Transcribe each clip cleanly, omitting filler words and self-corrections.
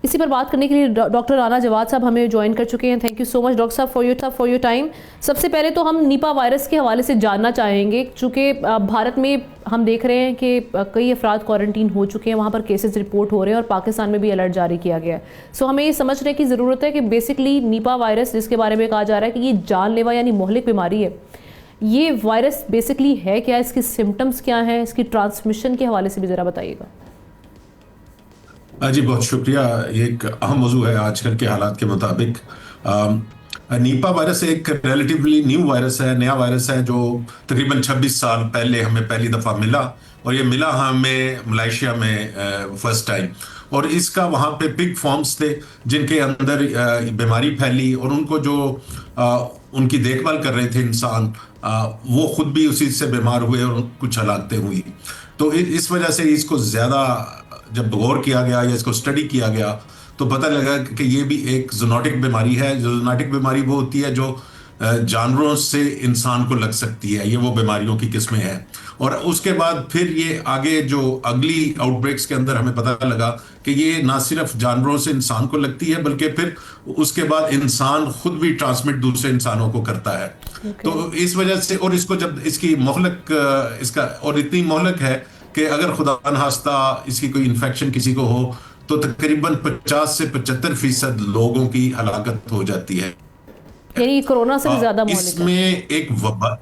इसी पर बात करने के लिए डॉक्टर राना जवाद साहब हमें ज्वाइन कर चुके हैं। Thank you so much doctor साहब फॉर योर टाइम। सबसे पहले तो हम निपा वायरस के हवाले से जानना चाहेंगे, चूँकि भारत में हम देख रहे हैं कि कई अफराद क्वारंटीन हो चुके हैं, वहाँ पर केसेस रिपोर्ट हो रहे हैं और पाकिस्तान में भी अलर्ट जारी किया गया है। सो हमें ये समझने की ज़रूरत है कि बेसिकली निपा वायरस, जिसके बारे में कहा जा रहा है कि ये जानलेवा यानी मोहलिक बीमारी है, ये वायरस बेसिकली है क्या, इसके सिम्टम्स क्या हैं, इसकी ट्रांसमिशन के हवाले से भी ज़रा बताइएगा। जी बहुत शुक्रिया। ये एक अहम मौजू है आजकल के हालात के मुताबिक। नीपा वायरस एक रिलेटिवली न्यू वायरस है, नया वायरस है जो तकरीबन 26 साल पहले हमें पहली दफ़ा मिला, और ये मिला हमें मलेशिया में फर्स्ट टाइम। और इसका वहाँ पे पिग फॉर्म्स थे जिनके अंदर बीमारी फैली, और उनको जो उनकी देखभाल कर रहे थे इंसान, वो खुद भी उसी से बीमार हुए और कुछ हलाकतें हुई। तो इस वजह से इसको ज़्यादा जब गौर किया गया या इसको स्टडी किया गया तो पता लगा कि ये भी एक जूनोटिक बीमारी है। जूनोटिक बीमारी वो होती है जो जानवरों से इंसान को लग सकती है, ये वो बीमारियों की किस्में हैं। और उसके बाद फिर ये आगे जो अगली आउटब्रेक्स के अंदर हमें पता लगा कि ये ना सिर्फ जानवरों से इंसान को लगती है, बल्कि फिर उसके बाद इंसान खुद भी ट्रांसमिट दूसरे इंसानों को करता है। तो इस वजह से, और इसको जब इसकी मोहलक इसका और इतनी मोहलक है कि अगर खुदा न खास्ता इसकी कोई इन्फेक्शन किसी को हो तो तकरीबन 50 से 75% लोगों की हलाकत हो जाती है। यानी कोरोना से भी ज्यादा मोहलिक है। इसमें एक वबा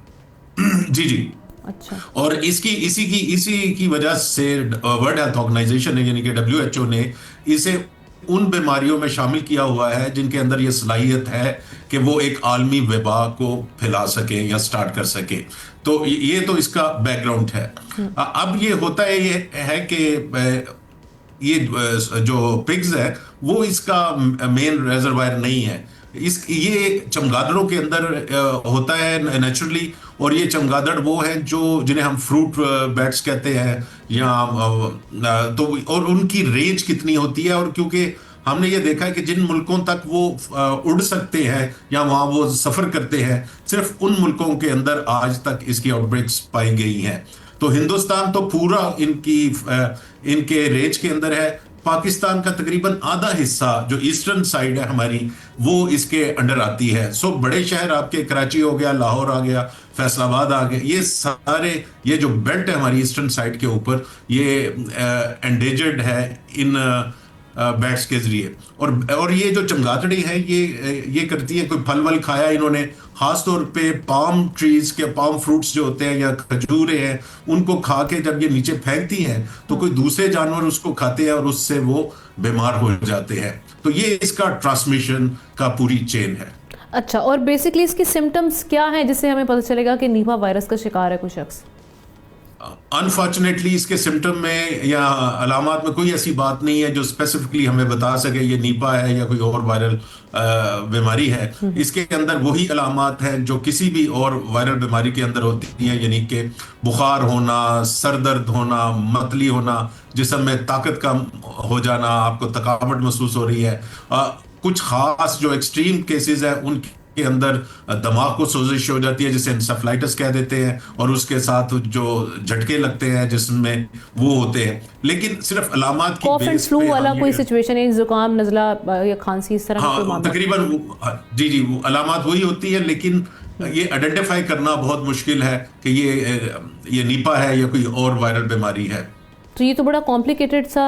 जी जी। अच्छा। और इसी की वजह से वर्ल्ड हेल्थ ऑर्गेनाइजेशन ने यानी कि WHO ने इसे उन बीमारियों में शामिल किया हुआ है जिनके अंदर यह सलाहियत है कि वो एक आलमी वबा को फैला सके या स्टार्ट कर सके। तो ये तो इसका बैकग्राउंड है। अब ये होता है, ये है कि ये जो पिग्स है वो इसका मेन रिजर्वायर नहीं है। ये चमगादड़ों के अंदर होता है नेचुरली, और ये चमगादड़ वो हैं जो जिन्हें हम फ्रूट बैट्स कहते हैं, या तो और उनकी रेंज कितनी होती है। और क्योंकि हमने ये देखा है कि जिन मुल्कों तक वो उड़ सकते हैं या वहाँ वो सफ़र करते हैं, सिर्फ उन मुल्कों के अंदर आज तक इसकी आउटब्रेक्स पाई गई हैं। तो हिंदुस्तान तो पूरा इनके रेंज के अंदर है। पाकिस्तान का तकरीबन आधा हिस्सा जो ईस्टर्न साइड है हमारी, वो इसके अंडर आती है। सो बड़े शहर आपके कराची हो गया, लाहौर आ गया, फैसलाबाद आ गया, ये सारे ये जो बेल्ट है हमारी ईस्टर्न साइड के ऊपर, ये एंडेजर्ड है इन बैट्स के जरिए। और ये जो चमगादड़ी है ये करती है, कोई फल वल खाया इन्होंने, खास तौर पे पाम ट्रीज के पाम फ्रूट्स जो होते हैं या खजूरें हैं, उनको खा के जब ये नीचे फेंकती हैं तो कोई दूसरे जानवर उसको खाते हैं और उससे वो बीमार हो जाते हैं। तो ये इसका ट्रांसमिशन का पूरी चेन है। अच्छा, और बेसिकली इसके सिम्टम्स क्या हैं जिससे हमें पता चलेगा कि निपा वायरस का शिकार है कोई शख्स? अनफॉर्चुनेटली इसके सिम्टम में या अलामात में कोई ऐसी बात नहीं है जो स्पेसिफिकली हमें बता सके ये नीपा है या कोई और वायरल बीमारी है। इसके अंदर वही अलामात हैं जो किसी भी और वायरल बीमारी के अंदर होती हैं, यानी कि बुखार होना, सर दर्द होना, मतली होना, जिस्म में ताकत कम हो जाना, आपको थकावट महसूस हो रही है। कुछ खास जो एक्सट्रीम केसेस हैं उनके के अंदर दिमाग को सोजिश हो जाती है जिसे एंसेफेलाइटिस कह देते हैं, और उसके साथ जो झटके लगते हैं जिसमें वो होते हैं। लेकिन सिर्फ अलामात की बेस फ्लू पे वाला कोई सिचुएशन है, जुकाम, नजला या खांसी, इस तरह का कोई मामला? तकरीबन जी वो अलामात वही होती है, लेकिन ये आइडेंटिफाई करना बहुत मुश्किल है कि ये नीपा है या कोई और वायरल बीमारी है। तो ये तो बड़ा कॉम्प्लिकेटेड सा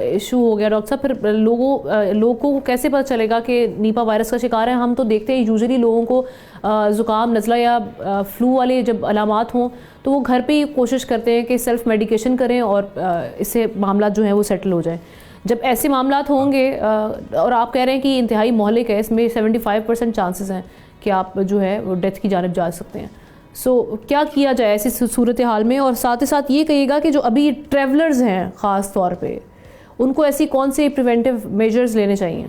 इशू हो गया डॉक्टर साहब। फिर लोगों को कैसे पता चलेगा कि नीपा वायरस का शिकार है? हम तो देखते हैं यूजुअली लोगों को जुकाम, नज़ला या फ्लू वाले जब अलामात हों तो वो घर पे ही कोशिश करते हैं कि सेल्फ मेडिकेशन करें और इससे मामला जो है वो सेटल हो जाए। जब ऐसे मामलात होंगे और आप कह रहे हैं कि इंतहाई मोहलिक है, इसमें 75% चांसेस हैं कि आप जो है वो डेथ की जानिब जा सकते हैं। सो क्या किया जाए ऐसी सूरत हाल में? और साथ ही साथ ये कहिएगा कि जो अभी ट्रैवलर्स हैं ख़ास तौर पे, उनको ऐसी कौन से प्रिवेंटिव मेजर्स लेने चाहिए?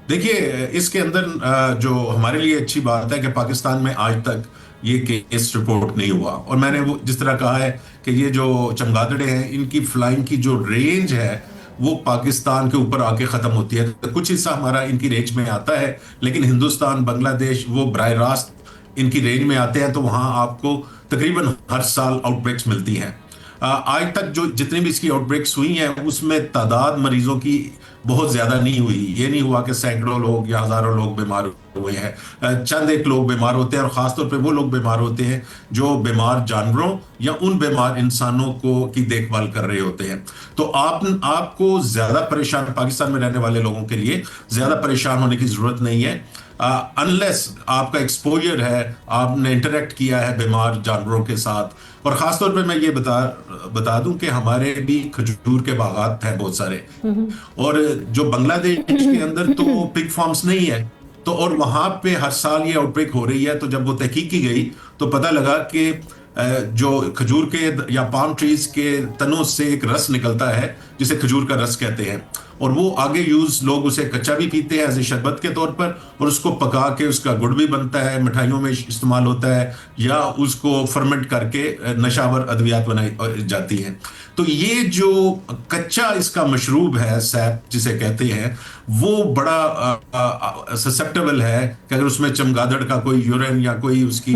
देखिए, इसके अंदर जो हमारे लिए अच्छी बात है कि पाकिस्तान में आज तक ये केस रिपोर्ट नहीं हुआ। और मैंने वो जिस तरह कहा है कि ये जो चमगादड़े हैं इनकी फ्लाइंग की जो रेंज है वो पाकिस्तान के ऊपर आके ख़त्म होती है। तो कुछ हिस्सा हमारा इनकी रेंज में आता है, लेकिन हिंदुस्तान, बांग्लादेश वो बराह रास्त इनकी रेंज में आते हैं, तो वहाँ आपको तकरीबन हर साल आउटब्रेक्स मिलती हैं। आज तक जो जितनी भी इसकी आउटब्रेक्स हुई हैं उसमें तादाद मरीजों की बहुत ज्यादा नहीं हुई। ये नहीं हुआ कि सैकड़ों लोग या हजारों लोग बीमार हुए हैं। चंद एक लोग बीमार होते हैं, और खासतौर पे वो लोग बीमार होते हैं जो बीमार जानवरों या उन बीमार इंसानों को की देखभाल कर रहे होते हैं। तो आपको ज्यादा परेशान, पाकिस्तान में रहने वाले लोगों के लिए ज्यादा परेशान होने की जरूरत नहीं है, अनलेस आपका एक्सपोजर है, आपने इंटरेक्ट किया है बीमार जानवरों के साथ। और खासतौर पे मैं ये बता दूं कि हमारे भी खजूर के बागात हैं बहुत सारे, और जो बांग्लादेश के अंदर तो पिग फार्म्स नहीं है, तो और वहां पे हर साल ये आउटब्रेक हो रही है। तो जब वो तहकीक की गई तो पता लगा कि जो खजूर के या पाम ट्रीज के तनों से एक रस निकलता है जिसे खजूर का रस कहते हैं, और वो आगे यूज लोग उसे कच्चा भी पीते हैं एज ए शरबत के तौर पर, और उसको पका के उसका गुड़ भी बनता है, मिठाइयों में इस्तेमाल होता है, या उसको फर्मेंट करके नशावर अद्वियात बनाई जाती हैं। तो ये जो कच्चा इसका मशरूब है, सैप जिसे कहते हैं, वो बड़ा ससेप्टेबल है कि अगर उसमें चमगादड़ का कोई यूरिन या कोई उसकी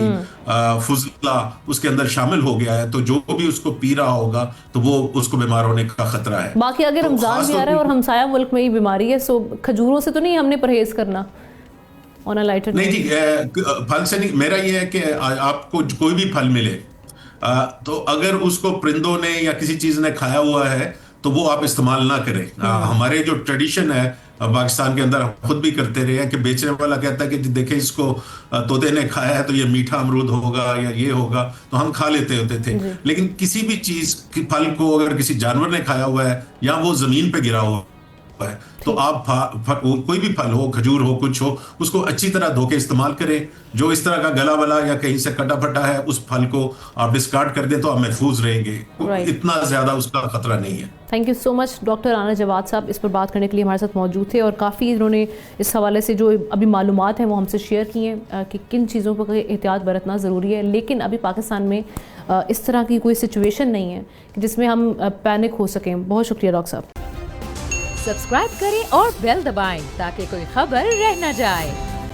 फुजला उसके अंदर शामिल हो गया है, तो जो भी उसको पी रहा होगा तो वो उसको बीमार होने का खतरा है। बाकी अगर तो रमजान भी आ रहा है और हमसाया मुल्क में ही बीमारी है, सो खजूरों से तो नहीं हमने परहेज करना ऑन अ लाइटर? नहीं जी, फल से नहीं। मेरा ये है कि आपको कोई भी फल मिले, तो अगर उसको परिंदों ने या किसी चीज ने खाया हुआ है तो वो आप इस्तेमाल ना करें। हमारे जो ट्रेडिशन है पाकिस्तान के अंदर, हम खुद भी करते रहे हैं कि बेचने वाला कहता है कि देखें इसको तोते ने खाया है तो ये मीठा अमरूद होगा या ये होगा, तो हम खा लेते होते थे। लेकिन किसी भी चीज फल को अगर किसी जानवर ने खाया हुआ है या वो जमीन पे गिरा हुआ है, तो आप कोई भी फल हो, खजूर हो, कुछ हो, उसको अच्छी तरह धो के इस्तेमाल करें। जो इस तरह का गला वला या कहीं से कटा फटा है, उस फल को आप डिस्कार्ड कर दें तो आप महफूज रहेंगे। इतना ज्यादा उसका खतरा नहीं है। Thank you so much doctor आना जवाद साहब, इस पर बात करने के लिए हमारे साथ मौजूद थे, और काफ़ी इन्होंने इस हवाले से जो अभी मालूमात हैं वो हमसे शेयर की हैं कि किन चीज़ों पर एहतियात बरतना ज़रूरी है। लेकिन अभी पाकिस्तान में इस तरह की कोई सिचुएशन नहीं है जिसमें हम पैनिक हो सकें। बहुत शुक्रिया डॉक्टर साहब। सब्सक्राइब करें और बेल दबाएं ताकि कोई खबर रह न जाए।